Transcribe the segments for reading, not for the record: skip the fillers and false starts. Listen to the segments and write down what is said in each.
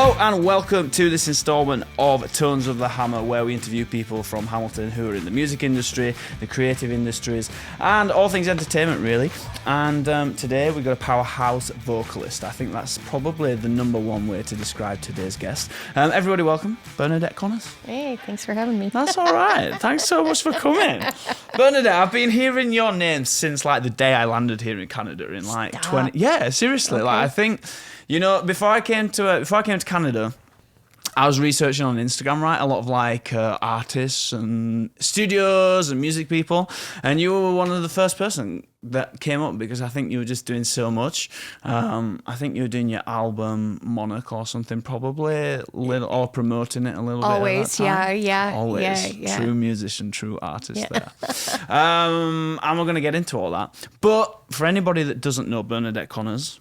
Hello and welcome to this installment of Tones of the Hammer, where we interview people from Hamilton who are in the music industry, the creative industries, and all things entertainment, really. And today we've got a powerhouse vocalist. I think that's probably the number one way to describe today's guest. Everybody welcome, Bernadette Connors. Hey, thanks for having me. That's all right. Thanks so much for coming. Bernadette, I've been hearing your name since like the day I landed here in Canada in like Stop. 20... Yeah, seriously. Okay. Like I think... You know, before I came to Canada, I was researching on Instagram, right? A lot of like artists and studios and music people, and you were one of the first person that came up because I think you were just doing so much. I think you were doing your album Monarch or something, probably, or promoting it a little Always, bit. At that time. yeah. Always, Yeah. true musician, true artist there. And we're gonna get into all that, but for anybody that doesn't know Bernadette Connors,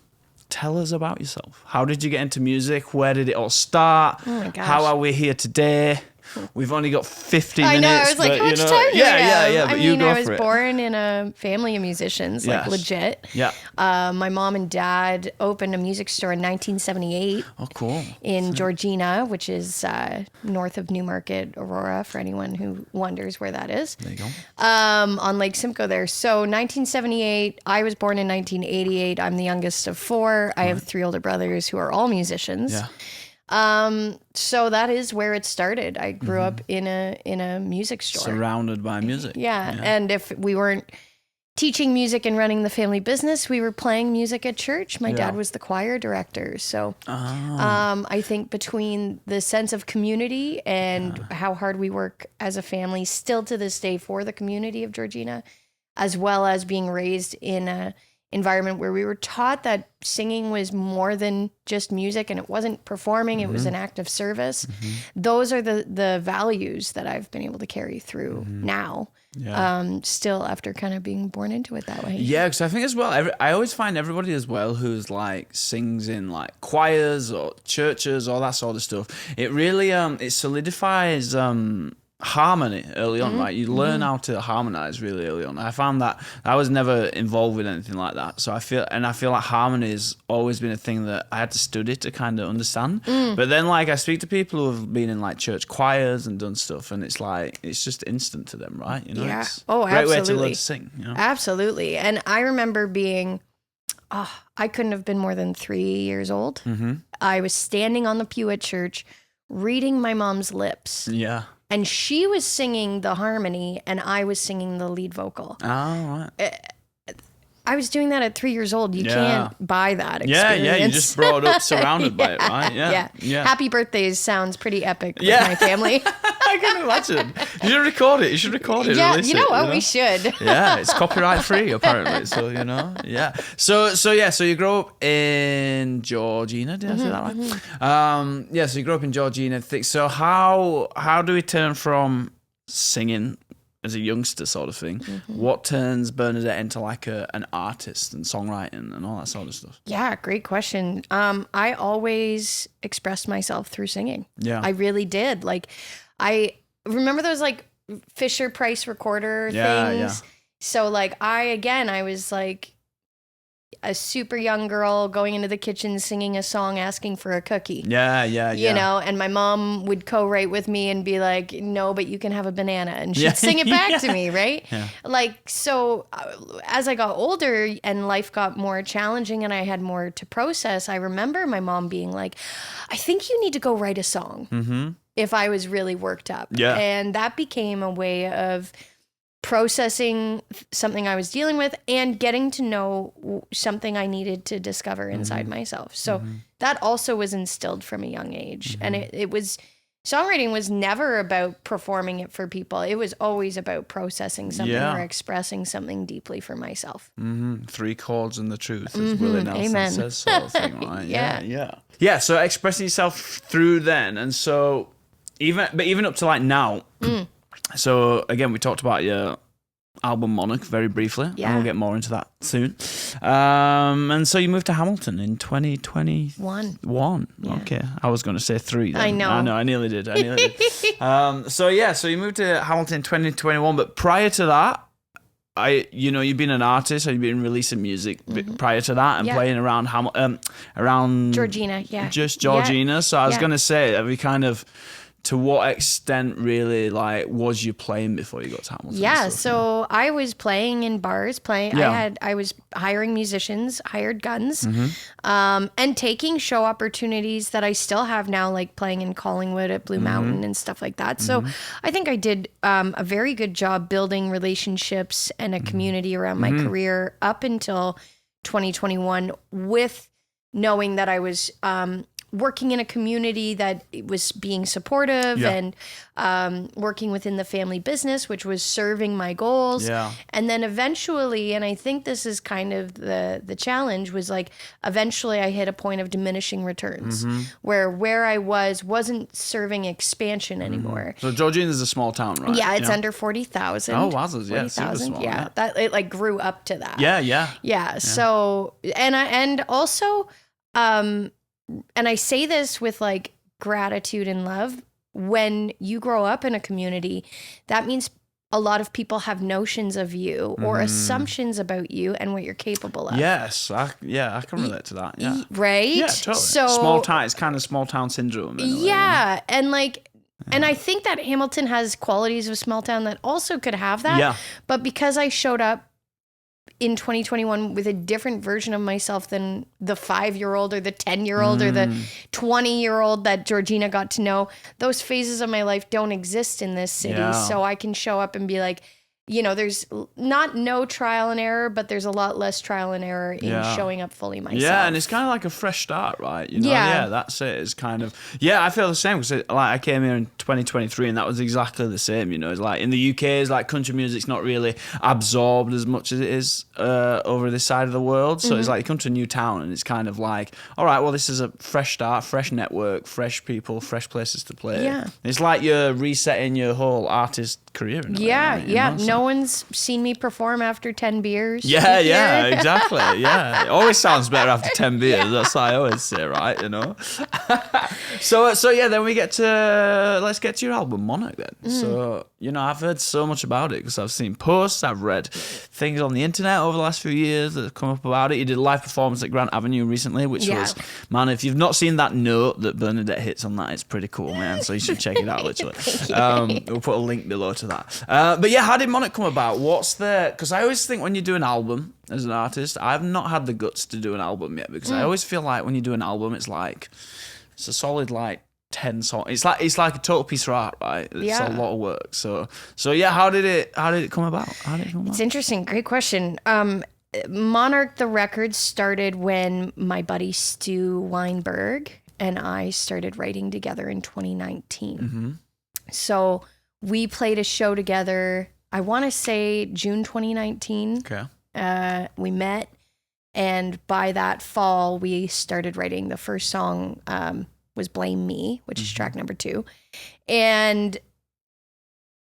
tell us about yourself. How did you get into music? Where did it all start? Oh my gosh. How are we here today? We've only got 50 minutes. I know, I was like, but, how much time do we Yeah, have? but I you mean, go I was for it. born in a family of musicians, like Yes. legit. Yeah. My mom and dad opened a music store in 1978 Oh, cool. in Georgina, which is north of Newmarket, Aurora, for anyone who wonders where that is. There you go. On Lake Simcoe there. So 1978, I was born in 1988. I'm the youngest of four. I have three older brothers who are all musicians. Yeah. So that is where it started. I grew up in a music store. Surrounded by music. Yeah. And if we weren't teaching music and running the family business, we were playing music at church. My dad was the choir director. So I think between the sense of community and how hard we work as a family still to this day for the community of Georgina, as well as being raised in a environment where we were taught that singing was more than just music and it wasn't performing, it was an act of service. Those are the values that I've been able to carry through now. Yeah. Still after kind of being born into it that way. Yeah, because I think as well, I always find everybody as well who's like sings in like choirs or churches, all that sort of stuff. It really it solidifies harmony early on, right? You learn how to harmonize really early on. I found that I was never involved with anything like that, so I feel like harmony has always been a thing that I had to study to kind of understand. But then like I speak to people who have been in like church choirs and done stuff, and it's like it's just instant to them, right? You know, Yeah. it's Oh, a great way to absolutely. learn to sing. You know? Absolutely. And I remember being, I couldn't have been more than 3 years old. I was standing on the pew at church reading my mom's lips. Yeah. And she was singing the harmony and I was singing the lead vocal. Oh, right. I was doing that at 3 years old. You Yeah. can't buy that experience. Yeah. You just brought up surrounded by it, right? Yeah. Happy birthdays sounds pretty epic with Yeah. my family. I can imagine. You should record it. And Yeah, release you know it, what? We should. Yeah, it's copyright free apparently. So you know, yeah. So you grow up in Georgina. Did I say that right? Yeah. So you grew up in Georgina. So how do we turn from singing as a youngster sort of thing? What turns Bernadette into like an artist and songwriting and all that sort of stuff? Yeah, great question. I always expressed myself through singing. Yeah. I really did. Like, I remember those like Fisher Price recorder Yeah, things. yeah. So like I was like a super young girl going into the kitchen singing a song asking for a cookie. Yeah. You know, and my mom would co-write with me and be like, no, but you can have a banana. And she'd Yeah. sing it back to me, right? Yeah. Like, so as I got older and life got more challenging and I had more to process, I remember my mom being like, I think you need to go write a song if I was really worked up. Yeah. And that became a way of processing something I was dealing with and getting to know something I needed to discover inside myself. So that also was instilled from a young age. And it was, songwriting was never about performing it for people. It was always about processing something or expressing something deeply for myself. 3 chords and the truth, as Willie Nelson Amen. says, sort of thing, right? Yeah. Yeah, so expressing yourself through then, and so even up to like now. So again, we talked about your album Monarch very briefly, and we'll get more into that soon. And so you moved to Hamilton in 2021. Yeah. Okay, I was going to say 3. Then. I know. I nearly did. So you moved to Hamilton in 2021, but prior to that, you've been an artist, so you've been releasing music prior to that and playing around around Georgina, just Georgina. Yeah. So I was gonna say, have you kind of, to what extent really like was you playing before you got to Hamilton? Yeah, so I was playing in bars, I was hiring musicians, hired guns, and taking show opportunities that I still have now, like playing in Collingwood at Blue Mountain and stuff like that. So I think I did a very good job building relationships and a community around my career up until 2021, with knowing that I was working in a community that was being supportive and working within the family business, which was serving my goals. Yeah. And then eventually, and I think this is kind of the challenge, was like eventually I hit a point of diminishing returns where I wasn't serving expansion anymore. So Georgina is a small town, right? Yeah, it's under 40,000. Oh, wowzers, yeah, super 40,000, small, yeah. That it like grew up to that. Yeah. So, and also, and I say this with like gratitude and love. When you grow up in a community, that means a lot of people have notions of you or assumptions about you and what you're capable of. Yes, I can relate to that. Yeah, right. Yeah, totally. So small town, it's kind of small town syndrome. Yeah, and like. And I think that Hamilton has qualities of small town that also could have that. Yeah. But because I showed up in 2021 with a different version of myself than the 5-year-old or the 10-year-old or the 20-year-old that Georgina got to know, those phases of my life don't exist in this city. Yeah. So I can show up and be like, there's not no trial and error, but there's a lot less trial and error in showing up fully myself. Yeah, and it's kind of like a fresh start, right? Yeah, that's it. It's kind of, I feel the same, because like I came here in 2023 and that was exactly the same. It's like in the UK, it's like country music's not really absorbed as much as it is over this side of the world. So it's like you come to a new town and it's kind of like, all right, well, this is a fresh start, fresh network, fresh people, fresh places to play. Yeah. It's like you're resetting your whole artist career. No one's seen me perform after 10 beers. Yeah, exactly. Yeah, it always sounds better after 10 beers. That's what I always say, right? So then we let's get to your album Monarch then. So I've heard so much about it because I've seen posts, I've read things on the internet over the last few years that have come up about it. You did a live performance at Grant Avenue recently, which was, man, if you've not seen that note that Bernadette hits on that, it's pretty cool, man. So you should check it out, literally. We'll put a link below to that. But yeah, how did Monarch come about? Because I always think when you do an album as an artist, I've not had the guts to do an album yet, because I always feel like when you do an album, it's a solid 10 songs. It's like a total piece of art, right? It's a lot of work. So yeah, how did it come about? It's interesting. Great question. Monarch the record started when my buddy Stu Weinberg and I started writing together in 2019. So we played a show together, I want to say June 2019. Okay. We met, and by that fall, we started writing. The first song was Blame Me, which is track number 2. And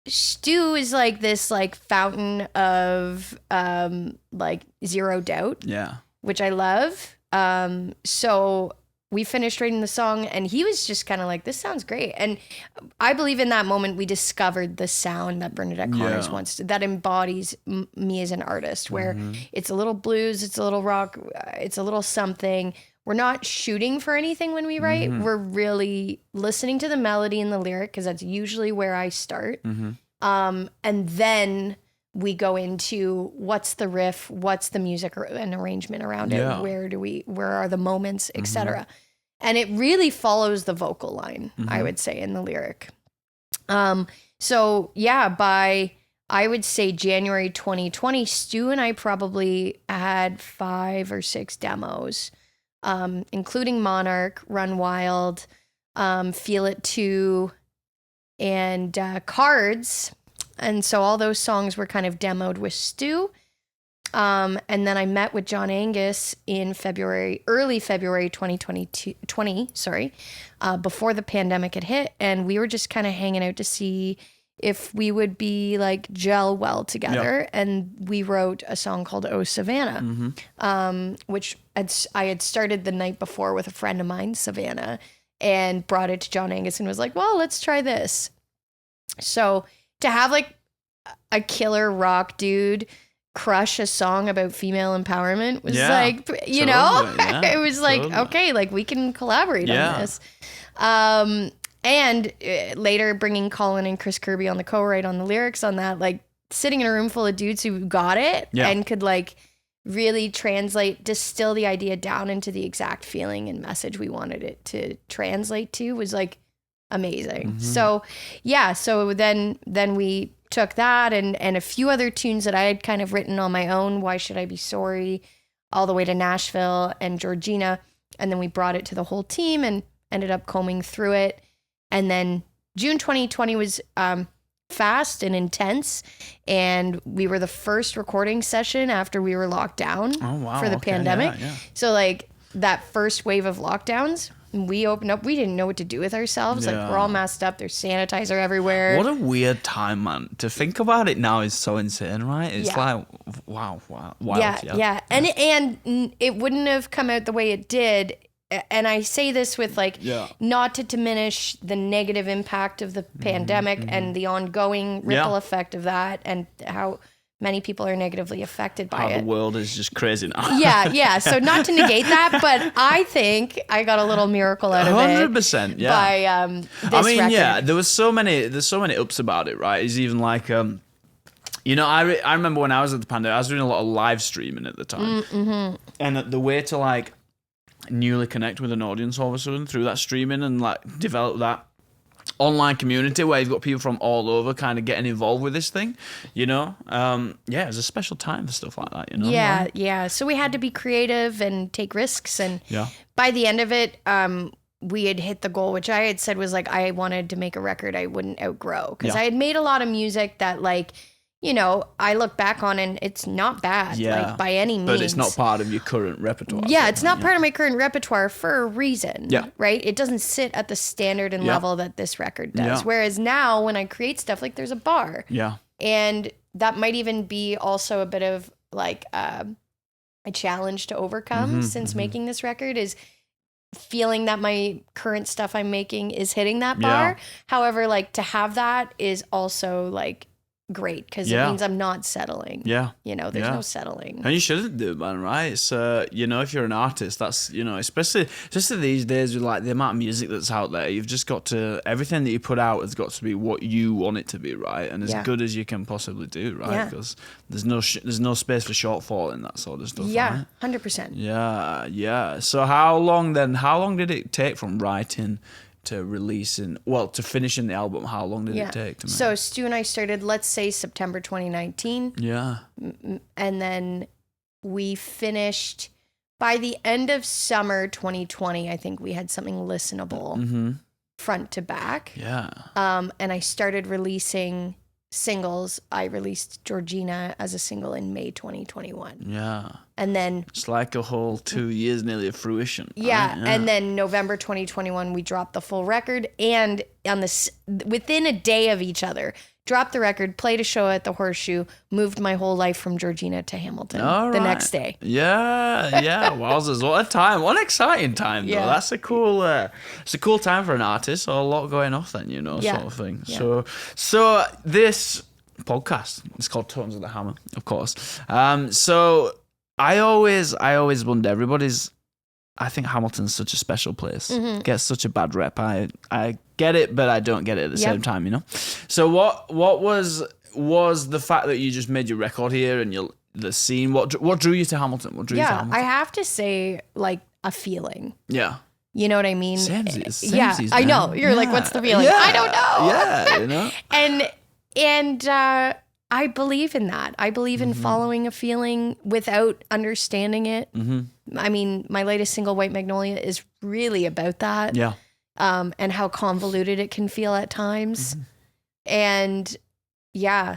Stu is like this fountain of zero doubt. Yeah. Which I love. So we finished writing the song and he was just kind of like, this sounds great. And I believe in that moment we discovered the sound that Bernadette Connors wants to, that embodies me as an artist, where it's a little blues, it's a little rock, it's a little something. We're not shooting for anything when we write. We're really listening to the melody and the lyric, because that's usually where I start. And then we go into what's the riff, what's the music and arrangement around it, where are the moments, etc. And it really follows the vocal line, I would say, in the lyric. So yeah, by I would say January 2020, Stu and I probably had 5 or 6 demos, including Monarch, Run Wild, Feel It Too, and Cards. And so all those songs were kind of demoed with Stu. And then I met with John Angus in early February 2020, before the pandemic had hit. And we were just kind of hanging out to see if we would be gel well together. Yep. And we wrote a song called Oh Savannah, which I had started the night before with a friend of mine, Savannah, and brought it to John Angus and was like, well, let's try this. So to have a killer rock dude crush a song about female empowerment was it was like, okay, like we can collaborate on this. And later bringing Colin and Chris Kirby on the co-write on the lyrics on that, like sitting in a room full of dudes who got it and could like really distill the idea down into the exact feeling and message we wanted it to translate to was like amazing. So then we took that and a few other tunes that I had kind of written on my own, Why Should I Be Sorry, all the way to Nashville and Georgina, and then we brought it to the whole team and ended up combing through it. And then June 2020 was fast and intense, and we were the first recording session after we were locked down for the pandemic. So like that first wave of lockdowns, we opened up, we didn't know what to do with ourselves. Like we're all masked up, there's sanitizer everywhere. What a weird time, man. To think about it now is so insane, right? It's like wow. And it wouldn't have come out the way it did. And I say this with like, not to diminish the negative impact of the pandemic and the ongoing ripple effect of that and how many people are negatively affected by it. The world is just crazy now. So not to negate that, but I think I got a little miracle out of 100%, it by this record. There's so many ups about it, right? It's even like, I remember when I was at the pandemic, I was doing a lot of live streaming at the time. And the way to like newly connect with an audience all of a sudden through that streaming and like develop that online community where you've got people from all over kind of getting involved with this thing, it was a special time for stuff like that, So we had to be creative and take risks, and by the end of it we had hit the goal, which I had said was like I wanted to make a record I wouldn't outgrow, because I had made a lot of music that like I look back on and it's not bad, like by any means. But it's not part of your current repertoire. Yeah, it's not part of my current repertoire for a reason, right? It doesn't sit at the standard and level that this record does. Whereas now when I create stuff, like there's a bar. Yeah. And that might even be also a bit of like a challenge to overcome since making this record is feeling that my current stuff I'm making is hitting that bar. However, like to have that is also like great, because it means I'm not settling. There's no settling. And you shouldn't do, man, right? It's if you're an artist, that's especially these days with like the amount of music that's out there, you've just got to, everything that you put out has got to be what you want it to be, right? And as good as you can possibly do, right? Because there's no space for shortfall in that sort of stuff. 100%. So how long did it take from writing to releasing, to finishing the album? How long did it take to make? So Stu and I started, let's say September 2019. Yeah. And then we finished by the end of summer 2020. I think we had something listenable front to back. Yeah. And I started releasing singles. I released Georgina as a single in May 2021. Yeah. And then it's like a whole 2 years nearly of fruition. Yeah. And then November 2021 we dropped the full record, and on this within a day of each other, dropped the record, played a show at the Horseshoe, moved my whole life from Georgina to Hamilton the next day. Yeah. Wowzers, what a time. What an exciting time, though. Yeah. That's a cool time for an artist. So a lot going off then, sort of thing. Yeah. So this podcast, it's called Tones of the Hammer, of course. So I always wonder, I think Hamilton's such a special place. Gets such a bad rep. I get it, but I don't get it at the same time, So what was the fact that you just made your record here and the scene? What drew you to Hamilton? What drew you to Hamilton? I have to say, like, a feeling. Yeah. You know what I mean? Samesies, I know. You're like, what's the feeling? I don't know. Yeah, and I believe in that. I believe in following a feeling without understanding it. I mean, my latest single, White Magnolia, is really about that. Yeah. And how convoluted it can feel at times. And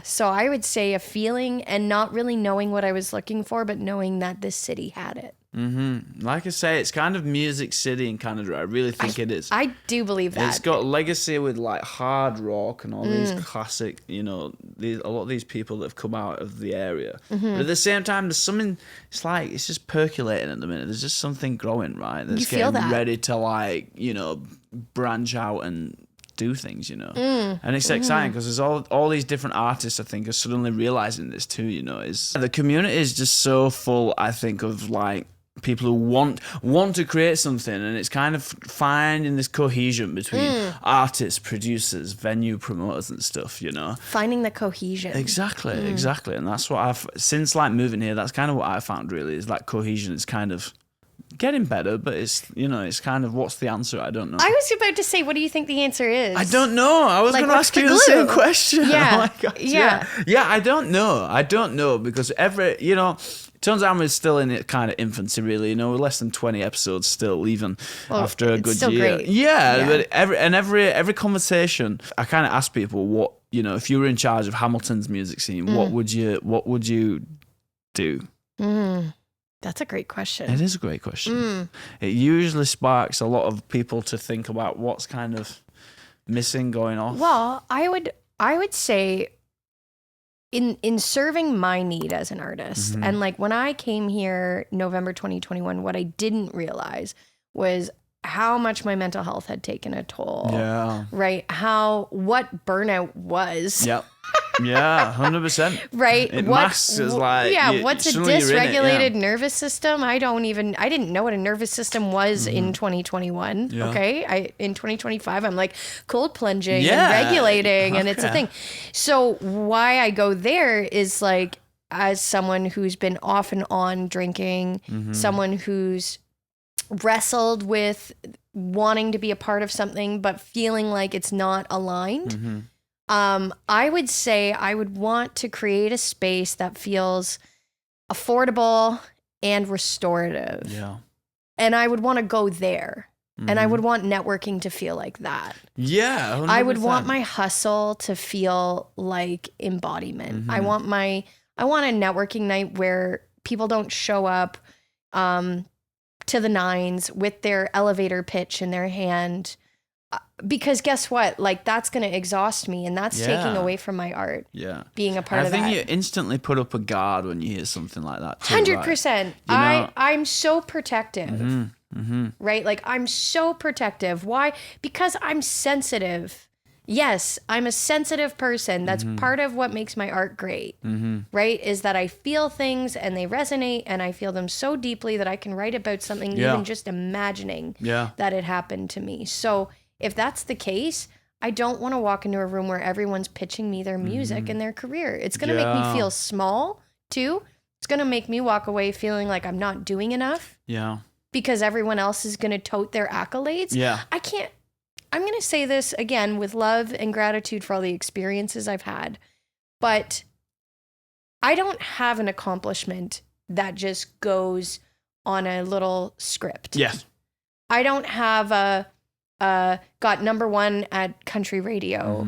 so I would say a feeling, and not really knowing what I was looking for, but knowing that this city had it. Like I say, it's kind of Music City in Canada. I really think it is. I do believe that. It's got legacy with like hard rock and all these classic, a lot of these people that have come out of the area. But at the same time, there's something, it's just percolating at the minute. There's just something growing, right? That's getting ready to branch out and do things, you know. And it's exciting because there's all these different artists, I think, are suddenly realizing this too, you know. Is the community is just so full, I think, of like people who want to create something, and it's kind of finding this cohesion between artists, producers, venue promoters and stuff, you know. Finding the cohesion. Exactly. And that's what I've, since like moving here, that's kind of what I found really, is like cohesion is kind of getting better, but it's, you know, it's kind of, what's the answer? I don't know. I was about to say, what do you think the answer is? I don't know. I was Like, going to what's ask the you the glue? same question. Yeah. Oh my God. Yeah, I don't know because you know, turns out we're still in it kind of infancy, really. You know, we're less than 20 episodes still, even after a good still year. Great. Yeah, but every conversation, I kind of ask people, what, you know, if you were in charge of Hamilton's music scene, what would you do? That's a great question. It is a great question. It usually sparks a lot of people to think about what's kind of missing, going off. Well, I would say in serving my need as an artist, and like when I came here November 2021, what I didn't realize was how much my mental health had taken a toll. Yeah. Right? What burnout was. Yep. Yeah, 100%. Right? It masks as like, what's a suddenly you're in it, dysregulated nervous system? I didn't know what a nervous system was in 2021. Yeah. Okay. In 2025, I'm like cold plunging and regulating, and it's a thing. So why I go there is like, as someone who's been off and on drinking, someone who's wrestled with wanting to be a part of something, but feeling like it's not aligned. I would say I would want to create a space that feels affordable and restorative. Yeah. And I would want to go there. And I would want networking to feel like that. Yeah. 100%. I would want my hustle to feel like embodiment. I want a networking night where people don't show up to the nines with their elevator pitch in their hand. Because guess what? Like, that's going to exhaust me, and that's taking away from my art. Yeah. Being a part of that. I think you instantly put up a guard when you hear something like that too, 100%. Right? I'm so protective. Right? Like, I'm so protective. Why? Because I'm sensitive. Yes, I'm a sensitive person. That's part of what makes my art great. Right? Is that I feel things and they resonate, and I feel them so deeply that I can write about something even just imagining that it happened to me. So if that's the case, I don't want to walk into a room where everyone's pitching me their music and their career. It's going to make me feel small, too. It's going to make me walk away feeling like I'm not doing enough. Yeah. Because everyone else is going to tote their accolades. Yeah. I'm going to say this again with love and gratitude for all the experiences I've had. But I don't have an accomplishment that just goes on a little script. Yes. I don't have got number one at country radio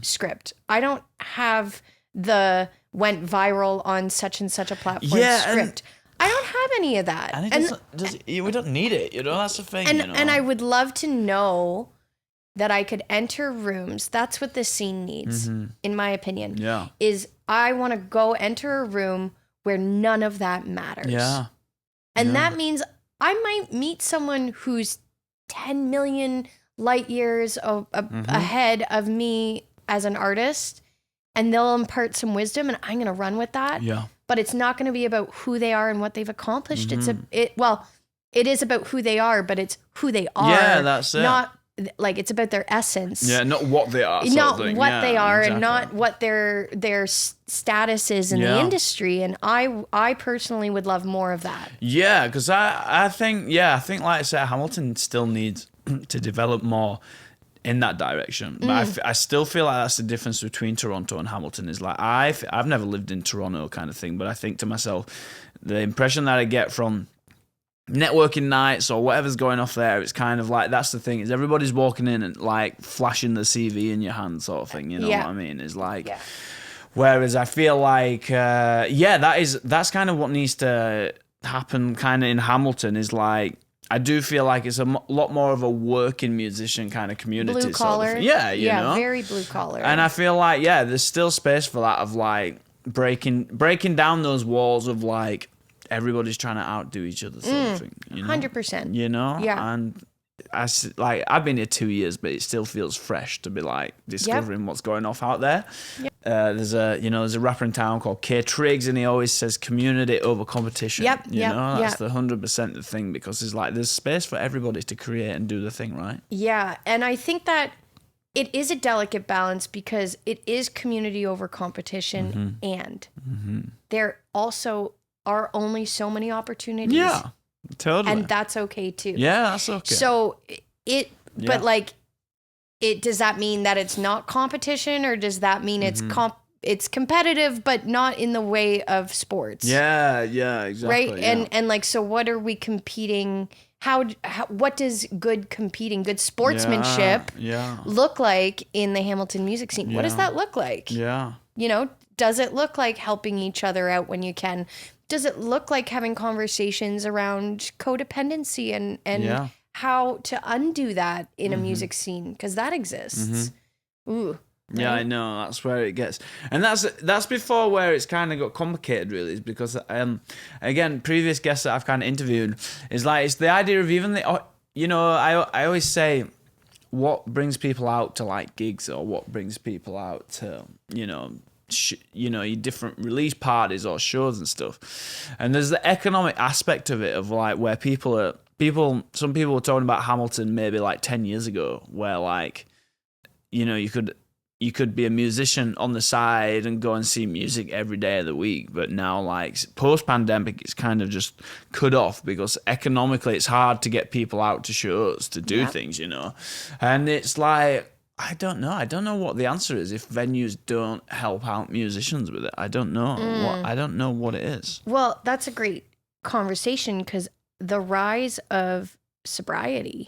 script. I don't have the went viral on such and such a platform script. I don't have any of that. And we don't need it, you know, that's the thing. And I would love to know that I could enter rooms. That's what this scene needs, in my opinion. Yeah. Is I want to go enter a room where none of that matters. Yeah. And that means I might meet someone who's 10 million light years ahead of me as an artist, and they'll impart some wisdom, and I'm going to run with that. Yeah. But it's not going to be about who they are and what they've accomplished. It is about who they are, but it's who they are. Yeah, that's it. Not like it's about their essence. Yeah, not what they are. Not what they are, exactly. And not what their status is in the industry. And I personally would love more of that. Yeah, because I think like I said, Hamilton still needs to develop more in that direction. But I still feel like that's the difference between Toronto and Hamilton. Is like I've never lived in Toronto kind of thing, but I think to myself, the impression that I get from networking nights or whatever's going off there, it's kind of like, that's the thing, is everybody's walking in and like flashing the CV in your hand sort of thing, you know what I mean? It's like, whereas I feel like, that's kind of what needs to happen kind of in Hamilton, is like, I do feel like it's a lot more of a working musician kind of community. Blue collar. Sort of. Yeah, you know? Very blue collar. And I feel like, there's still space for that, of like breaking down those walls of like, everybody's trying to outdo each other sort of thing. You know? 100%. You know? Yeah. And I've been here 2 years, but it still feels fresh to be like discovering what's going off out there. Yep. There's a rapper in town called K Triggs, and he always says community over competition. That's the 100% the thing, because it's like there's space for everybody to create and do the thing, right? Yeah, and I think that it is a delicate balance, because it is community over competition, and there also are only so many opportunities. Yeah, totally. And that's okay too. Yeah, that's okay. So but like, does that mean that it's not competition, or does that mean it's competitive, but not in the way of sports? Yeah, exactly. Right? Yeah. And like, so what are we competing? What does good sportsmanship look like in the Hamilton music scene? What does that look like? Yeah. Does it look like helping each other out when you can? Does it look like having conversations around codependency and how to undo that in a music scene? Because that exists. Ooh. Right? Yeah, I know. That's where it gets, and that's before where it's kind of got complicated, really, is because again, previous guests that I've kind of interviewed is like, it's the idea of even I always say, what brings people out to like gigs, or what brings people out to your different release parties or shows and stuff, and there's the economic aspect of it, of like where some people were talking about Hamilton maybe like 10 years ago, where like you could be a musician on the side and go and see music every day of the week. But now, like, post-pandemic, it's kind of just cut off, because economically it's hard to get people out to shows to do things, And it's like, I don't know. I don't know what the answer is if venues don't help out musicians with it. I don't know. I don't know what it is. Well, that's a great conversation, because the rise of sobriety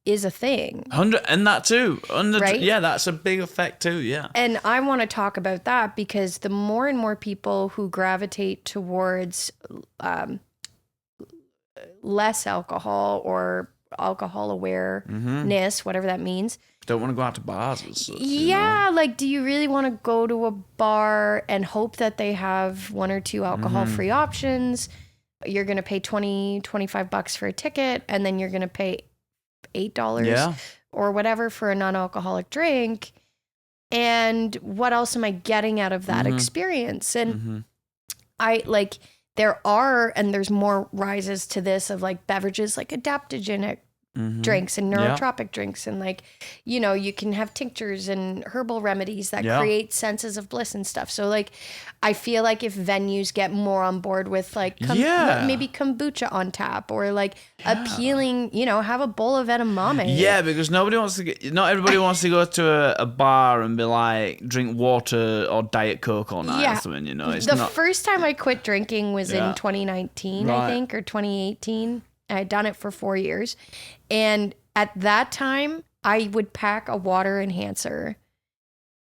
is a thing. And that too. Right? Yeah, that's a big effect too, yeah. And I want to talk about that, because the more and more people who gravitate towards less alcohol or alcohol awareness, whatever that means. Don't want to go out to bars and such. Yeah, like, do you really want to go to a bar and hope that they have one or two alcohol-free options? You're going to pay $25 for a ticket, and then you're going to pay $8 or whatever for a non-alcoholic drink. And what else am I getting out of that experience? And there's more rises to this of like beverages, like adaptogenic drinks and neurotropic drinks, and like, you can have tinctures and herbal remedies that create senses of bliss and stuff. So like, I feel like if venues get more on board with like maybe kombucha on tap, or like appealing, have a bowl of edamame. Yeah, because not everybody wants to go to a bar and be like, drink water or Diet Coke all night or something, It's the first time I quit drinking was in 2019, I think, or 2018. I had done it for 4 years. And at that time, I would pack a water enhancer,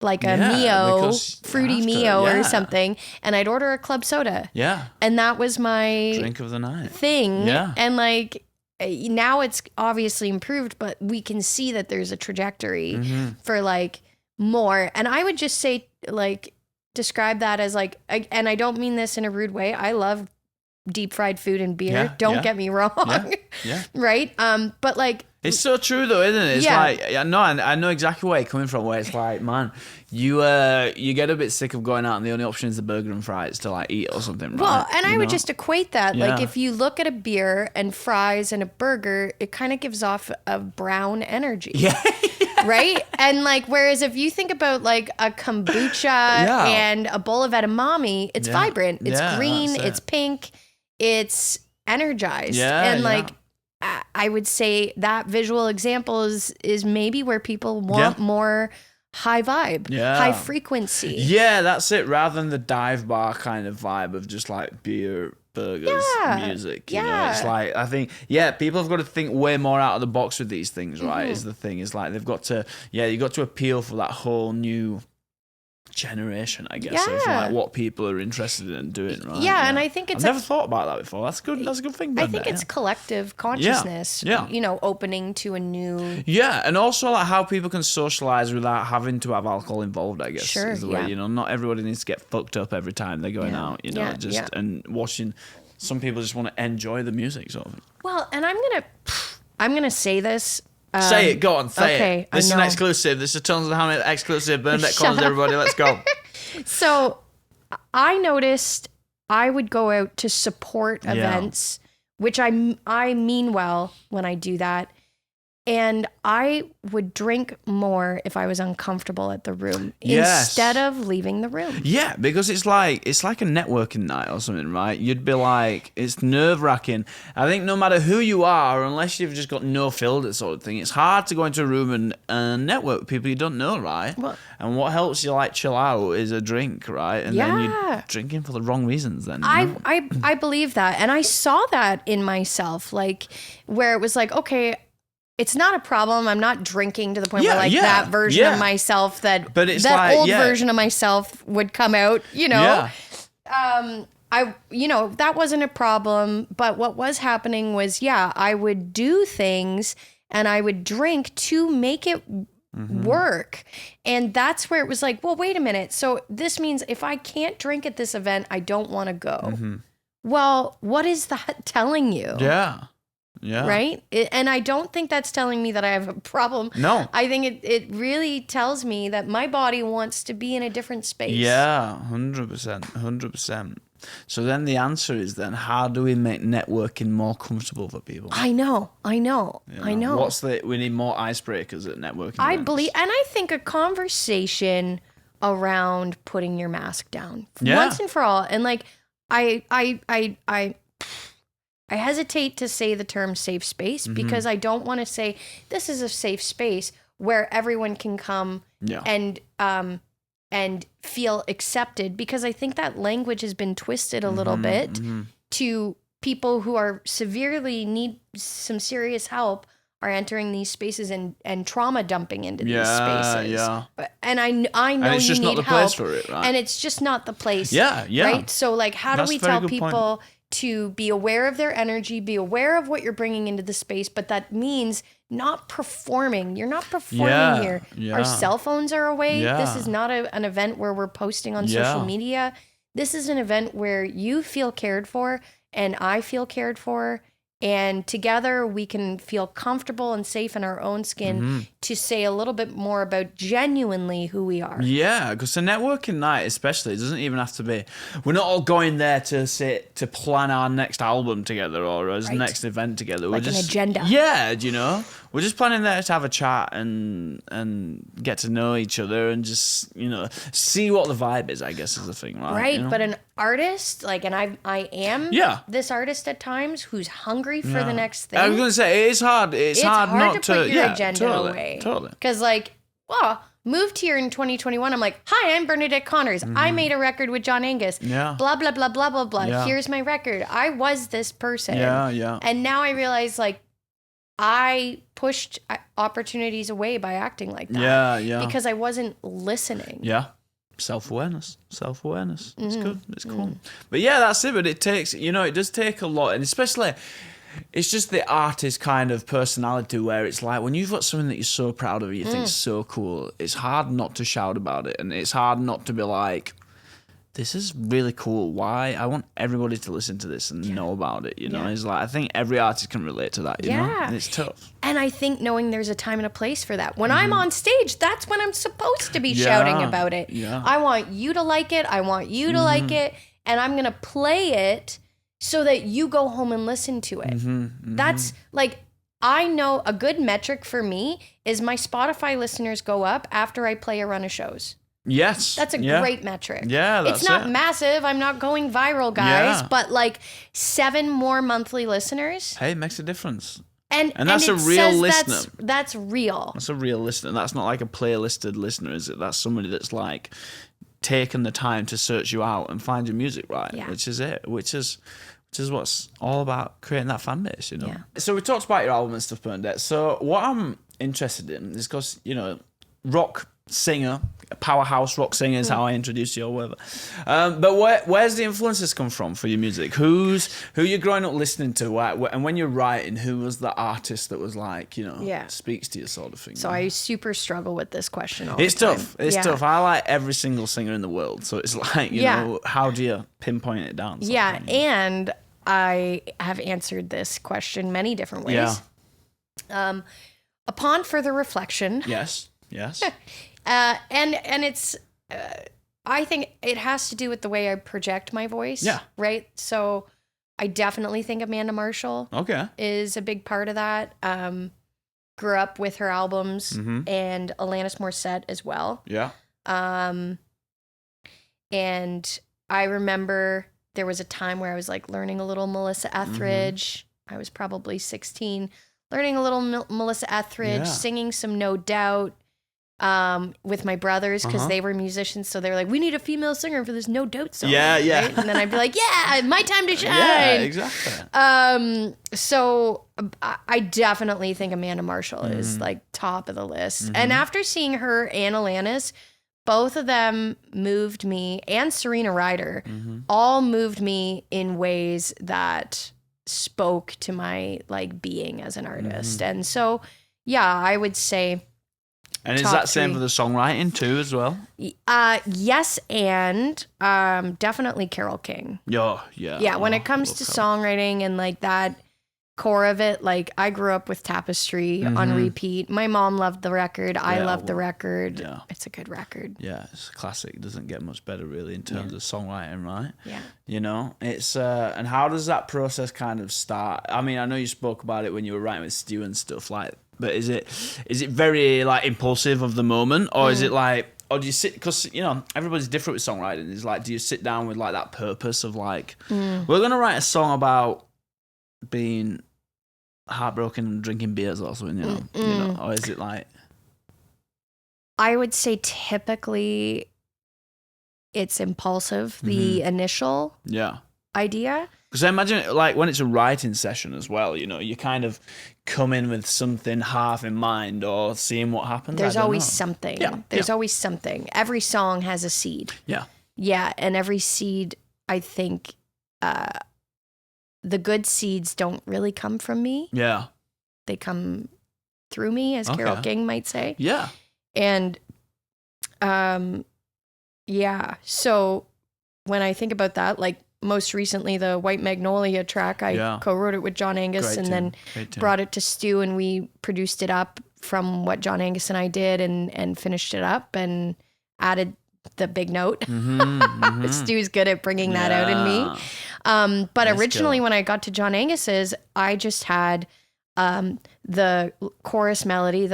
like a Mio, fruity Mio or something. And I'd order a club soda. Yeah. And that was my drink of the night thing. Yeah. And like, now it's obviously improved, but we can see that there's a trajectory for like more. And I would just say, like, describe that as like, and I don't mean this in a rude way. I love deep fried food and beer. Don't get me wrong. Right? But like, it's so true though, isn't it? It's like, I know exactly where you're coming from, where it's like, man, you get a bit sick of going out and the only option is the burger and fries to like eat or something, right? Well, and I would just equate that. Like, if you look at a beer and fries and a burger, it kind of gives off a brown energy. Yeah. Right? And like, whereas if you think about like a kombucha and a bowl of edamame, it's vibrant, it's green, it's pink, it's energized. And like, I would say that visual example is maybe where people want more high vibe, high frequency. Yeah, that's it. Rather than the dive bar kind of vibe of just like beer, burgers, music. You know, it's like, I think, people have got to think way more out of the box with these things, right? Is the thing. It's like they've got to, you got to appeal for that whole new generation, I guess, of like what people are interested in doing, right? And I think it's I've never thought about that before. That's good. That's a good thing. I think it's collective consciousness. Opening to a new. And also like how people can socialize without having to have alcohol involved. I guess is the way. Not everybody needs to get fucked up every time they're going out. And watching. Some people just want to enjoy the music, sort of. Well, and I'm going to say this. Say it. Go on. Say okay, it. This is an exclusive. This is Tons of the Hamlet exclusive. Bernadette Collins, everybody. Let's go. So I noticed I would go out to support events, which I mean well when I do that. And I would drink more if I was uncomfortable at the room instead of leaving the room. Yeah, because it's like a networking night or something, right? You'd be like, it's nerve-wracking. I think no matter who you are, unless you've just got no filter sort of thing, it's hard to go into a room and network with people you don't know, right? Well, and what helps you like chill out is a drink, right? And then you're drinking for the wrong reasons then. I believe that. And I saw that in myself, like where it was like, okay, it's not a problem. I'm not drinking to the point where that version of myself that old version of myself would come out, you know. Yeah. That wasn't a problem, but what was happening was I would do things and I would drink to make it work. And that's where it was like, well, wait a minute. So this means if I can't drink at this event, I don't want to go. Well, what is that telling you? Yeah. Yeah. Right? And I don't think that's telling me that I have a problem. No. I think it really tells me that my body wants to be in a different space. Yeah, 100%. 100%. So then the answer is then, how do we make networking more comfortable for people? I know. I know. We need more icebreakers at networking I events. believe, and I think a conversation around putting your mask down once and for all. And like, I hesitate to say the term safe space because I don't want to say this is a safe space where everyone can come and feel accepted, because I think that language has been twisted a little bit to people who are severely need some serious help are entering these spaces and trauma dumping into these spaces. Yeah. And I know and it's just you not need the help, place for it, right? And it's just not the place. Yeah. Right? So like, how do we tell people to be aware of their energy, be aware of what you're bringing into the space, but that means not performing. You're not performing here. Yeah. Our cell phones are away. Yeah. This is not an event where we're posting on social media. This is an event where you feel cared for and I feel cared for. And together we can feel comfortable and safe in our own skin to say a little bit more about genuinely who we are. Yeah, because a networking night especially, it doesn't even have to be, we're not all going there to plan our next album together or our next event together. Like an agenda. Yeah, you know? We're just planning there to have a chat and get to know each other and just, see what the vibe is, I guess, is the thing, right? Right, but an artist, like, and I am this artist at times who's hungry for the next thing. I was going to say, it's hard. It's hard not to put your agenda away. Totally. Because, like, moved here in 2021. I'm like, hi, I'm Bernadette Connors. I made a record with John Angus. Yeah. Blah, blah, blah, blah, blah, blah. Yeah. Here's my record. I was this person. Yeah. And now I realize, like, I pushed opportunities away by acting like that. Yeah. Because I wasn't listening. Yeah. Self-awareness. It's good. It's cool. But yeah, that's it. But it takes, it does take a lot. And especially, it's just the artist kind of personality where it's like when you've got something that you're so proud of, you think is so cool, it's hard not to shout about it. And it's hard not to be like, this is really cool. Why? I want everybody to listen to this and know about it, It's like, I think every artist can relate to that, you know? And it's tough. And I think knowing there's a time and a place for that. When I'm on stage, that's when I'm supposed to be shouting about it. Yeah. I want you to like it. I want you to like it. And I'm going to play it so that you go home and listen to it. That's like, I know a good metric for me is my Spotify listeners go up after I play a run of shows. Yes. That's a great metric. Yeah, that's It's not massive. I'm not going viral, guys, but like 7 more monthly listeners. Hey, it makes a difference. And that's a real listener. That's real. That's a real listener. That's not like a playlisted listener, is it? That's somebody that's like taken the time to search you out and find your music right, which is it, which is what's all about creating that fan base, Yeah. So we talked about your album and stuff, Bernadette. So what I'm interested in is because, rock singer, powerhouse rock singer is how I introduced you or whatever. But where's the influences come from for your music? Who you're growing up listening to? And when you're writing, who was the artist that was like, speaks to you sort of thing? So I super struggle with this question all the time. It's tough. I like every single singer in the world. So it's like, how do you pinpoint it down? And I have answered this question many different ways. Upon further reflection. Yes. And it's, I think it has to do with the way I project my voice. Yeah. Right. So I definitely think Amanda Marshall is a big part of that. Grew up with her albums and Alanis Morissette as well. Yeah. And I remember there was a time where I was like learning a little Melissa Etheridge. I was probably 16, learning a little Melissa Etheridge, singing some No Doubt with my brothers because they were musicians. So they were like, we need a female singer for this No Doubt song. Yeah. Right? And then I'd be like, yeah, my time to shine. Yeah, exactly. So I definitely think Amanda Marshall is like top of the list. And after seeing her and Alanis, both of them moved me, and Serena Ryder, all moved me in ways that spoke to my like being as an artist. And so, yeah, I would say. And is that same for the songwriting too as well? Yes, and definitely Carole King. Yeah. When it comes to songwriting and like that core of it, like I grew up with Tapestry on repeat. My mom loved the record. I loved the record. Yeah. It's a good record. Yeah, it's a classic. It doesn't get much better really in terms of songwriting, right? Yeah. You know, it's and how does that process kind of start? I mean, I know you spoke about it when you were writing with Stu and stuff like, but is it very like impulsive of the moment, or is it like, or do you sit, because you know everybody's different with songwriting, is like, do you sit down with like that purpose of like, we're gonna write a song about being heartbroken and drinking beers or something, you know, or is it like? I would say typically it's impulsive, the initial idea. Because I imagine like when it's a writing session as well, you know, you kind of come in with something half in mind or seeing what happens. There's always something. There's always something. Every song has a seed. Yeah, and every seed, I think, the good seeds don't really come from me. Yeah. They come through me, as Carole King might say. Yeah. And, so when I think about that, like most recently, the White Magnolia track, I co-wrote it with John Angus then brought it to Stu, and we produced it up from what John Angus and I did and finished it up and added the big note. Stu's good at bringing that out in me. But originally when I got to John Angus's, I just had the chorus melody,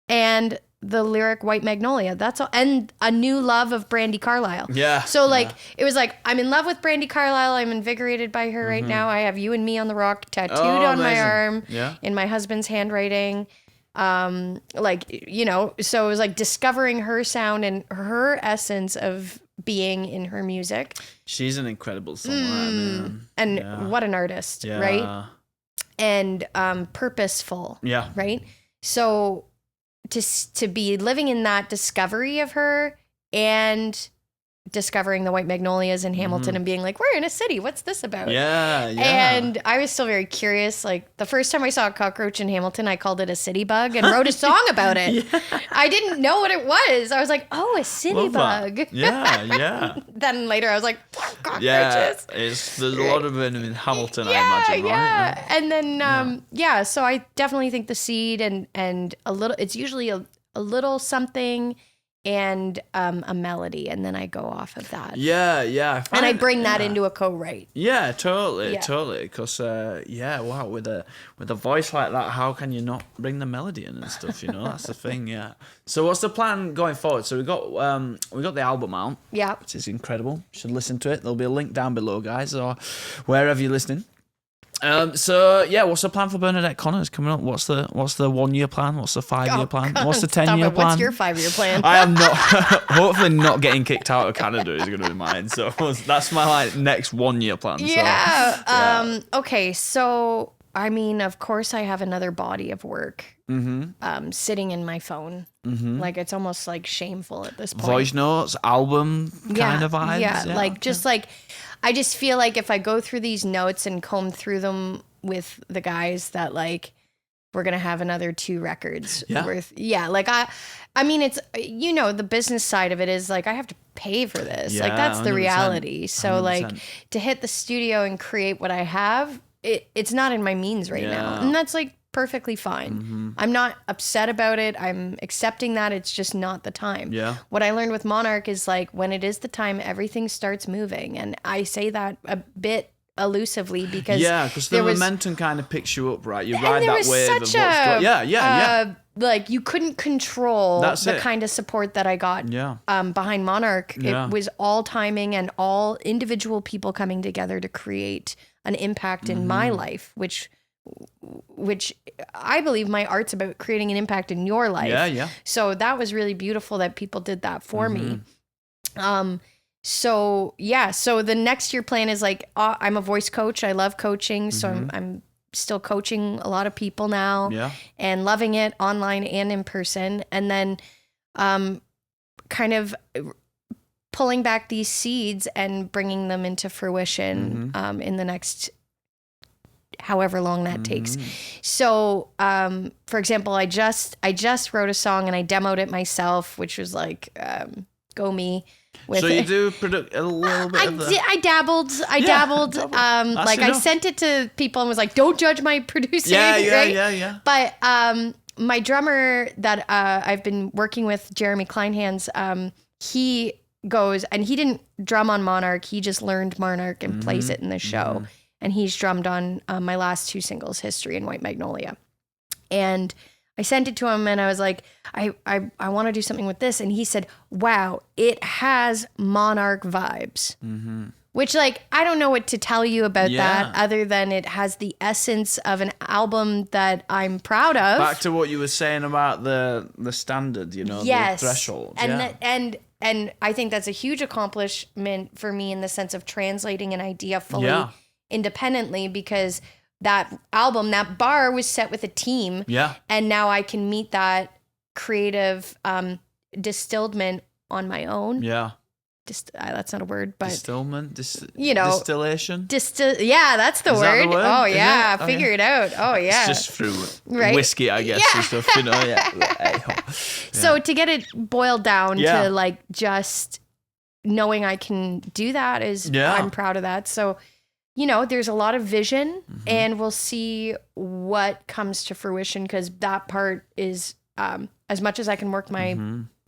and the lyric White Magnolia. That's all. And a new love of Brandi Carlile. Yeah. So like, it was like, I'm in love with Brandi Carlile. I'm invigorated by her right now. I have You and Me on the Rock tattooed on my arm in my husband's handwriting. Like, you know, so it was like discovering her sound and her essence of being in her music. She's an incredible songwriter, man. And what an artist, right? And purposeful, right? So to be living in that discovery of her and discovering the White Magnolias in Hamilton and being like, we're in a city, what's this about? And I was still very curious. Like the first time I saw a cockroach in Hamilton, I called it a city bug and wrote a song about it. I didn't know what it was. I was like, oh, a city bug. Then later I was like, cockroaches. There's a lot of them in Hamilton, I imagine, right? And then so I definitely think the seed and a little, it's usually a little something and a melody, and then I go off of that. And I bring that into a co-write. Yeah, totally. Because wow, with a voice like that, how can you not bring the melody in and stuff? You know, that's the thing. Yeah. So what's the plan going forward? So we got the album out. Yeah. Which is incredible. You should listen to it. There'll be a link down below, guys, or wherever you're listening. What's the plan for Bernadette Connors coming up? What's the 1 year plan? What's the 5 year plan? What's the 10-year plan? What's your 5 year plan? I am not, hopefully not getting kicked out of Canada is going to be mine. So that's my next 1 year plan. Okay. So, I mean, of course I have another body of work sitting in my phone. Like it's almost like shameful at this point. Voice notes, album kind of vibes. I just feel like if I go through these notes and comb through them with the guys that like, we're going to have another 2 records worth. Like I mean, it's, you know, the business side of it is like, I have to pay for this. Like that's the 100%. reality. So 100%. like to hit the studio and create what I have it's not in my means right now. And that's like perfectly fine. I'm not upset about it. I'm accepting that it's just not the time. Yeah. What I learned with Monarch is like when it is the time, everything starts moving. And I say that a bit elusively because the momentum kind of picks you up, right? You ride that wave of what's going. Like you couldn't control the kind of support that I got behind Monarch. It was all timing and all individual people coming together to create an impact in my life, which I believe my art's about creating an impact in your life. Yeah. So that was really beautiful that people did that for me. So the next year plan is like, I'm a voice coach. I love coaching. So I'm still coaching a lot of people now and loving it online and in person. And then, kind of pulling back these seeds and bringing them into fruition, in the next however long that takes. So, for example, I just wrote a song and I demoed it myself, which was like, go me. So you do a little bit of the... I dabbled. Like I sent it to people and was like, don't judge my producing. Yeah. But my drummer that I've been working with, Jeremy Kleinhans, he goes, and he didn't drum on Monarch. He just learned Monarch and plays it in the show. And he's drummed on my last 2 singles, History and White Magnolia. And I sent it to him and I was like, I want to do something with this. And he said, wow, it has Monarch vibes. Which, like, I don't know what to tell you about that other than it has the essence of an album that I'm proud of. Back to what you were saying about the standard, the threshold. And I think that's a huge accomplishment for me in the sense of translating an idea fully independently, because that album, that bar was set with a team. And now I can meet that creative distillement on my own. That's not a word, but distillation. That's the word. That the word? Oh yeah, figure it out. Oh yeah, it's just through whiskey, I guess, and stuff. So to get it boiled down to like just knowing I can do that is I'm proud of that. So there's a lot of vision, and we'll see what comes to fruition, because that part is as much as I can work my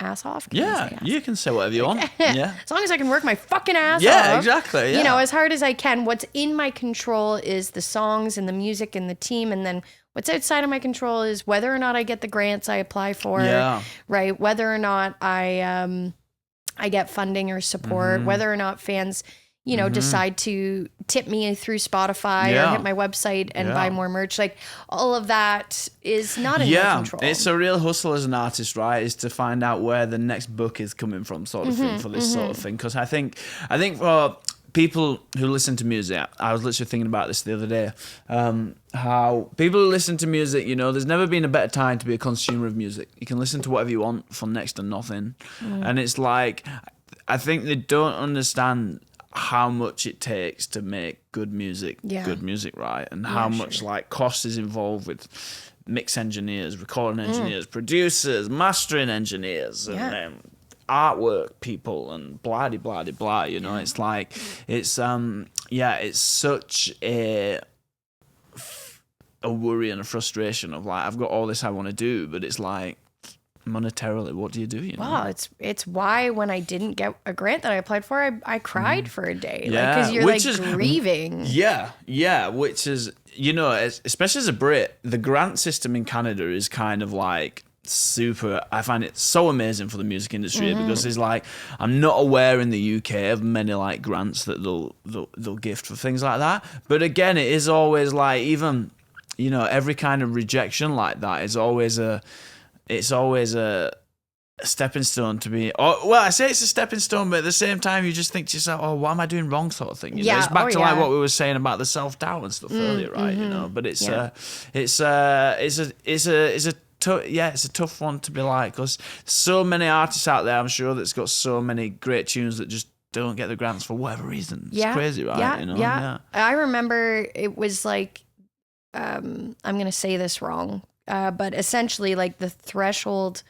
ass off. You can say whatever you want. As long as I can work my fucking ass off. Yeah, exactly. As hard as I can. What's in my control is the songs and the music and the team, and then what's outside of my control is whether or not I get the grants I apply for. Right? Whether or not I get funding or support, whether or not fans decide to tip me through Spotify or hit my website and buy more merch. Like, all of that is not in my control. It's a real hustle as an artist, right? Is to find out where the next book is coming from, sort of thing, for this sort of thing. Because I think for people who listen to music, I was literally thinking about this the other day, how people who listen to music, there's never been a better time to be a consumer of music. You can listen to whatever you want for next to nothing. And it's like, I think they don't understand how much it takes to make good music, right? And how much like cost is involved with mix engineers, recording engineers, producers, mastering engineers, and artwork people, and blah blah blah blah. It's like it's such a worry and a frustration of like, I've got all this I want to do, but it's like, monetarily, what do you do? Wow, it's why when I didn't get a grant that I applied for, I cried for a day, because you're grieving. Which is especially as a Brit, the grant system in Canada is kind of like super. I find it so amazing for the music industry, because it's like, I'm not aware in the UK of many like grants that they'll gift for things like that. But again, it is always like, even every kind of rejection like that is always it's always a stepping stone to be... I say it's a stepping stone, but at the same time, you just think to yourself, oh, what am I doing wrong, sort of thing. It's back to like what we were saying about the self-doubt and stuff earlier, right? But it's a tough one to be like, because so many artists out there, I'm sure, that's got so many great tunes that just don't get the grants for whatever reason. It's crazy, right? I remember it was like, I'm going to say this wrong, but essentially like the threshold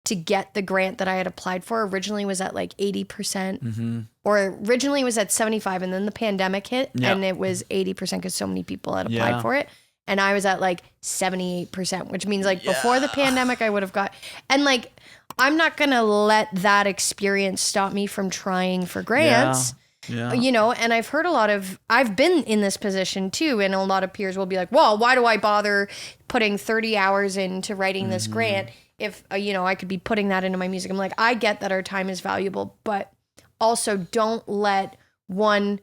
to get the grant that I had applied for originally was at like 80%, or originally was at 75, and then the pandemic hit and it was 80% because so many people had applied for it. And I was at like 78%, which means like before the pandemic, I would have got, and like, I'm not going to let that experience stop me from trying for grants. You know, and I've heard I've been in this position too. And a lot of peers will be like, well, why do I bother putting 30 hours into writing this grant if, you know, I could be putting that into my music? I'm like, I get that our time is valuable, but also don't let one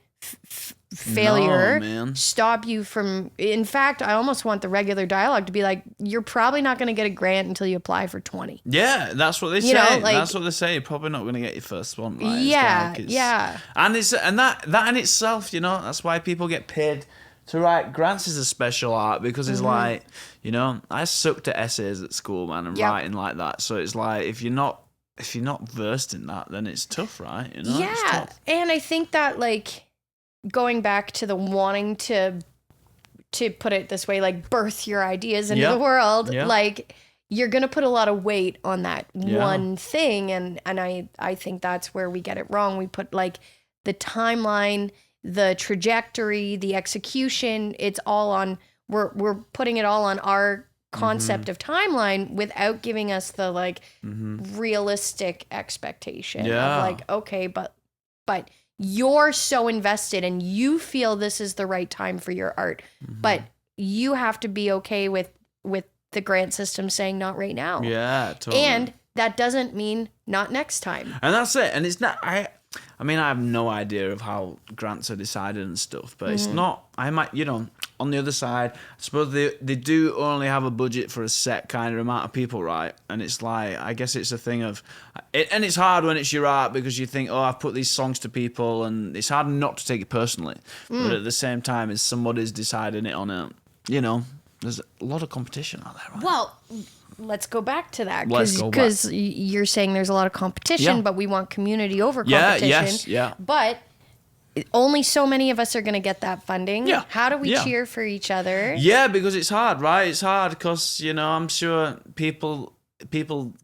failure stop you from, in fact, I almost want the regular dialogue to be like, you're probably not going to get a grant until you apply for 20. Yeah, that's what they say. Know, like, that's what they say. You're probably not going to get your first one, right? Yeah. And that in itself, you know, that's why people get paid to write grants is a special art, because it's like, you know, I sucked at essays at school, man, and writing like that. So it's like, if you're not versed in that, then it's tough, right? You know? Yeah. And I think that, like, going back to the wanting to put it this way, like birth your ideas into the world, like you're going to put a lot of weight on that one thing. And I think that's where we get it wrong. We put like the timeline, the trajectory, the execution, it's all on, we're putting it all on our concept of timeline without giving us the like realistic expectation of like, okay, but you're so invested and you feel this is the right time for your art, but you have to be okay with the grant system saying not right now. Yeah, totally. And that doesn't mean not next time. And that's it. And it's not, I mean, I have no idea of how grants are decided and stuff, but it's not, I might, you know, on the other side, I suppose they do only have a budget for a set kind of amount of people, right? And it's like, I guess it's a thing of, and it's hard when it's your art because you think, oh, I've put these songs to people, and it's hard not to take it personally. But at the same time, as somebody's deciding it on a, you know, there's a lot of competition out there, right? Well, let's go back to that, because you're saying there's a lot of competition, but we want community over competition. But only so many of us are going to get that funding. Yeah. How do we cheer for each other? Yeah, because it's hard, right? It's hard because, you know, I'm sure people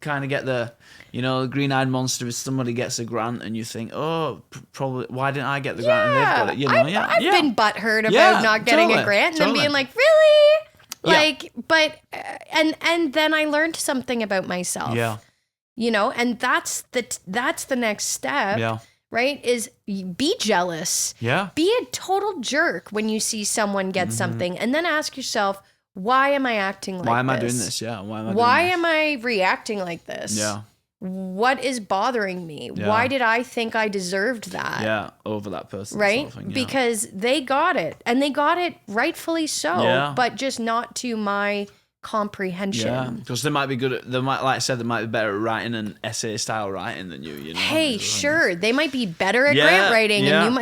kind of get the, you know, green-eyed monster if somebody gets a grant and you think, oh, probably, why didn't I get the grant and they've got it? You know, I've been butthurt about not getting a grant and then being like, really? Like, but, and then I learned something about myself. Yeah. You know, and that's the next step. Yeah. Right? Is be jealous. Yeah. Be a total jerk when you see someone get something, and then ask yourself, why am I acting like this? Why am I doing this? Yeah. Why am I reacting like this? Yeah. What is bothering me? Yeah. Why did I think I deserved that? Yeah, over that person. Right? Sort of thing, Because they got it, and they got it rightfully so, but just not to my comprehension. Yeah, because they might be good at, like I said, they might be better at writing an essay style writing than you know. Hey, sure, they might be better at grant writing, and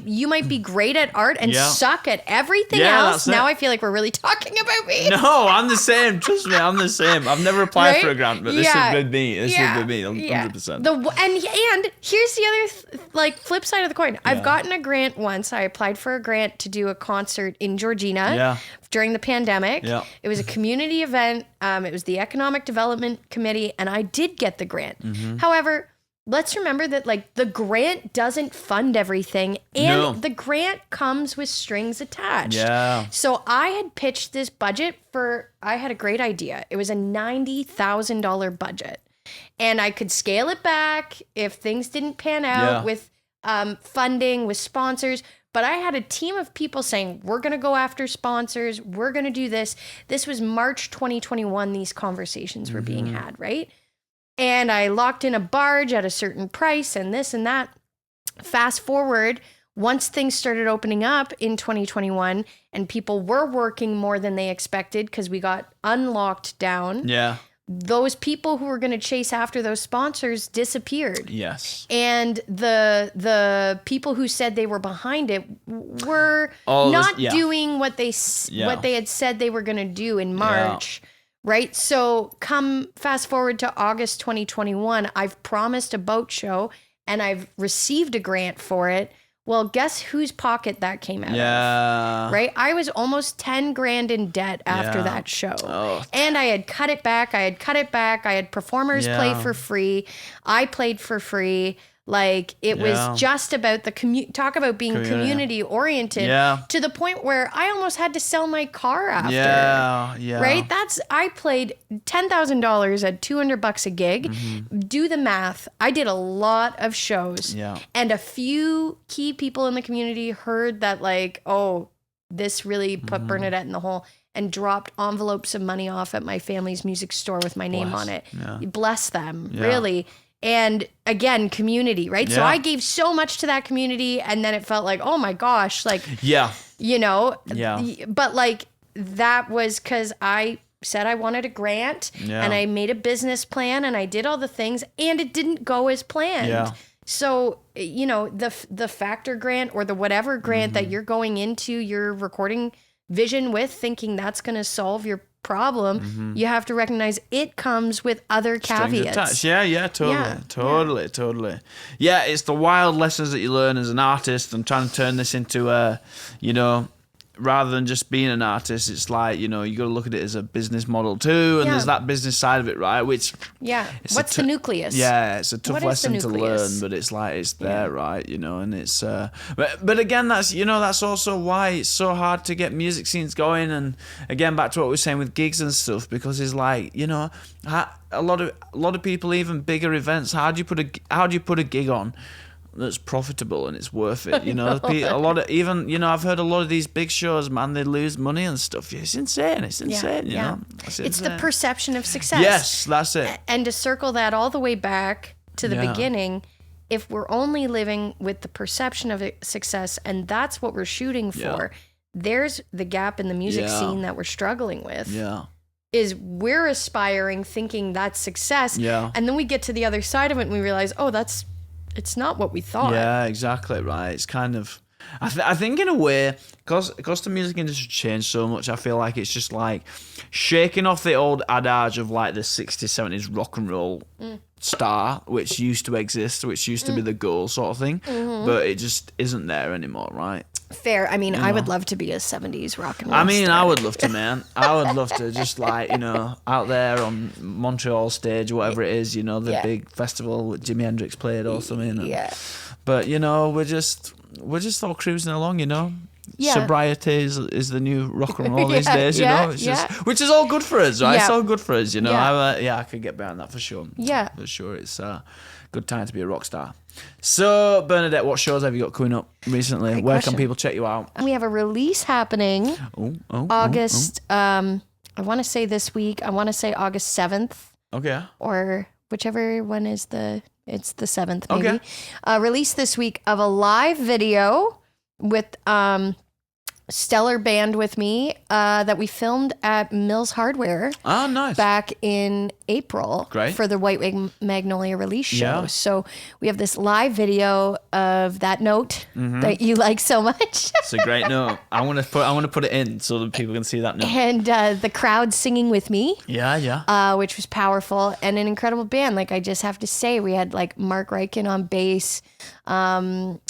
you might be great at art and suck at everything else. Now I feel like we're really talking about me. No, I'm the same. Trust me, I'm the same. I've never applied for a grant, but this would be me. This would be me, 100%. And here's the other flip side of the coin. I've gotten a grant once. I applied for a grant to do a concert in Georgina during the pandemic. Yeah. It was a community event. It was the Economic Development Committee, and I did get the grant. However, let's remember that the grant doesn't fund everything, and the grant comes with strings attached. Yeah. So I had pitched this budget I had a great idea. It was a $90,000 budget, and I could scale it back if things didn't pan out with funding, with sponsors. But I had a team of people saying, we're going to go after sponsors. We're going to do this. This was March 2021. These conversations were being had, right? And I locked in a barge at a certain price and this and that. Fast forward, once things started opening up in 2021 and people were working more than they expected because we got unlocked down. Yeah. Those people who were going to chase after those sponsors disappeared. Yes. And the people who said they were behind it were doing what they had said they were going to do in March. Right? So come fast forward to August 2021, I've promised a boat show and I've received a grant for it. Well, guess whose pocket that came out of? Right? I was almost 10 grand in debt after that show. Oh. And I had cut it back. I had performers play for free. I played for free. Like, it was just about the talk about being community oriented to the point where I almost had to sell my car after. Right? I played $10,000 at $200 a gig. Mm-hmm. Do the math. I did a lot of shows. Yeah. And a few key people in the community heard that, like, oh, this really put Bernadette in the hole, and dropped envelopes of money off at my family's music store with my name on it. Yeah. Bless them, really. And again, community, right? Yeah. So I gave so much to that community, and then it felt like, oh my gosh, like, you know, but like that was because I said I wanted a grant and I made a business plan and I did all the things, and it didn't go as planned. Yeah. So, you know, the factor grant or the whatever grant that you're going into your recording vision with, thinking that's going to solve your problem, you have to recognize it comes with other caveats. Totally. Yeah, it's the wild lessons that you learn as an artist, and trying to turn this into a, you know, rather than just being an artist, it's like, you know, you got to look at it as a business model too, and there's that business side of it, right? Which what's the nucleus? Yeah, it's a tough lesson to learn, but it's like it's there, right? You know, and it's but again, that's, you know, that's also why it's so hard to get music scenes going. And again, back to what we were saying with gigs and stuff, because it's like, you know, a lot of people, even bigger events, how do you put a gig on that's profitable and it's worth it? You know, a lot of, even, you know, I've heard a lot of these big shows, man, they lose money and stuff. It's insane. You know, it's the perception of success. Yes, that's it. And to circle that all the way back to the beginning, if we're only living with the perception of success and that's what we're shooting for, there's the gap in the music scene that we're struggling with. Is we're aspiring, thinking that's success, and then we get to the other side of it and we realize, oh, it's not what we thought. Yeah, exactly, right. It's kind of, I think in a way, because the music industry changed so much, I feel like it's just like shaking off the old adage of like the 60s, 70s rock and roll star, which used to exist, which used to be the goal sort of thing, but it just isn't there anymore, right? Fair. I mean, I would love to be a 70s rock and roll star. I would love to, man. I would love to just, like, you know, out there on Montreal stage or whatever it is, you know, the big festival with Jimi Hendrix played or something. But, you know, we're just all cruising along, you know. Sobriety is the new rock and roll these days, you know. It's just, which is all good for us, right? It's all good for us, you know. I could get behind that for sure. Yeah. For sure. It's a good time to be a rock star. So, Bernadette, what shows have you got coming up recently? Great Where question. Can people check you out? We have a release happening August, I want to say this week. I want to say August 7th. Okay. Or whichever one is it's the 7th maybe. Okay. Release this week of a live video with stellar band with me that we filmed at Mills Hardware. Oh, nice. Back in April. Great. For the White Wing Magnolia release show. Yeah. So we have this live video of that note that you like so much. It's a great note. I want to put it in so that people can see that note. And the crowd singing with me. Yeah. Which was powerful, and an incredible band. Like, I just have to say, we had like Mark Ryken on bass.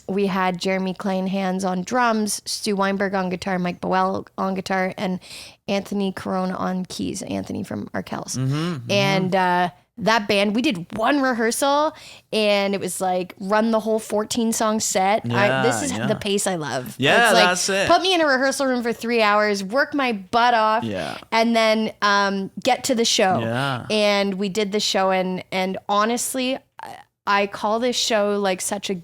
We had Jeremy Kleinhans on drums, Stu Weinberg on guitar, Mike Boel on guitar, and Anthony Corona on keys, Anthony from Arkells. And that band, we did one rehearsal, and it was like, run the whole 14-song set. This is the pace I love. Yeah, it's like, that's it. Put me in a rehearsal room for 3 hours, work my butt off, and then get to the show. Yeah. And we did the show, and honestly, I call this show like such a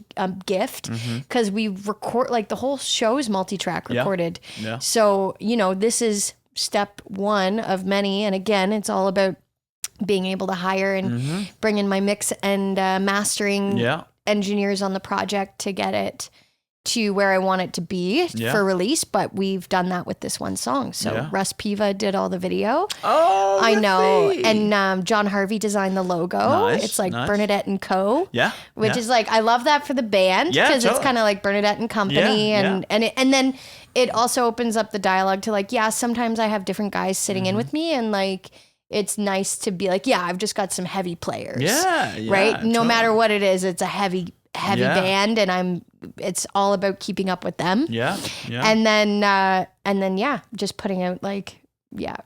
gift, because we record, like, the whole show is multi-track recorded. Yeah. So, you know, this is step one of many. And again, it's all about being able to hire and bring in my mix and mastering engineers on the project to get it to where I want it to be for release, but we've done that with this one song. So Russ Piva did all the video. Oh, I know. And John Harvey designed the logo. Nice, it's like Bernadette and Co. Yeah. Which is like, I love that for the band, because it's kind of like Bernadette and Company. And then it also opens up the dialogue to like, sometimes I have different guys sitting in with me, and like, it's nice to be like, I've just got some heavy players. Right? No matter what it is, it's a heavy heavy band, and it's all about keeping up with them. Yeah. And then just putting out like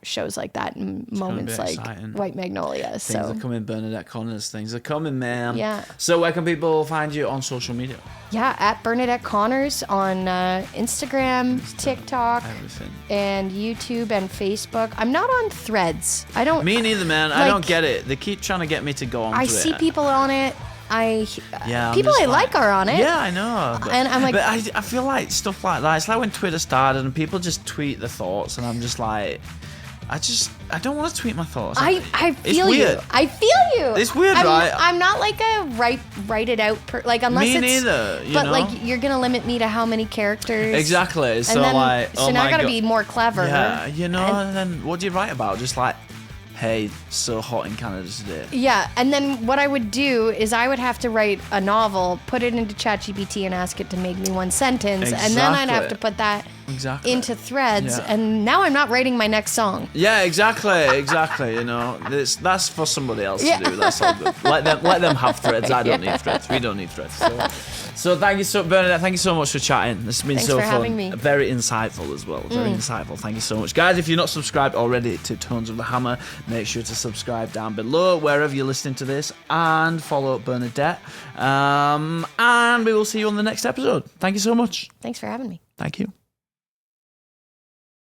shows like that and moments like exciting. White Magnolia. Things So are coming, Bernadette Connors. Things are coming, man. Yeah. So where can people find you on social media? Yeah, at Bernadette Connors on Instagram, TikTok, Everything. and YouTube and Facebook. I'm not on Threads. I don't. Me neither, man. I don't get it. They keep trying to get me to go on. I see people on it. I'm people just I like are on it. Yeah, I know. And I'm like, but I feel like stuff like that. It's like when Twitter started and people just tweet their thoughts, and I'm just like, I don't want to tweet my thoughts. I feel you. Weird. I feel you. It's weird, right? I'm not like a write it out like unless me it's neither. But like you're gonna limit me to how many characters. Exactly. So then, like, so now I gotta be more clever. Yeah, and then what do you write about? Just like, hey, so hot in Canada today. Yeah, and then what I would do is I would have to write a novel, put it into ChatGPT, and ask it to make me one sentence, and then I'd have to put that into Threads, and now I'm not writing my next song. Yeah, exactly. That's for somebody else to do. That's all good. Let them have Threads. I don't need Threads. We don't need Threads. So thank you Bernadette. Thank you so much for chatting. This has been so fun. Thanks for having me. Very insightful as well. Very insightful. Thank you so much, guys. If you're not subscribed already to Tones of the Hammer, make sure to subscribe down below wherever you're listening to this, and follow Bernadette. And we will see you on the next episode. Thank you so much. Thanks for having me. Thank you.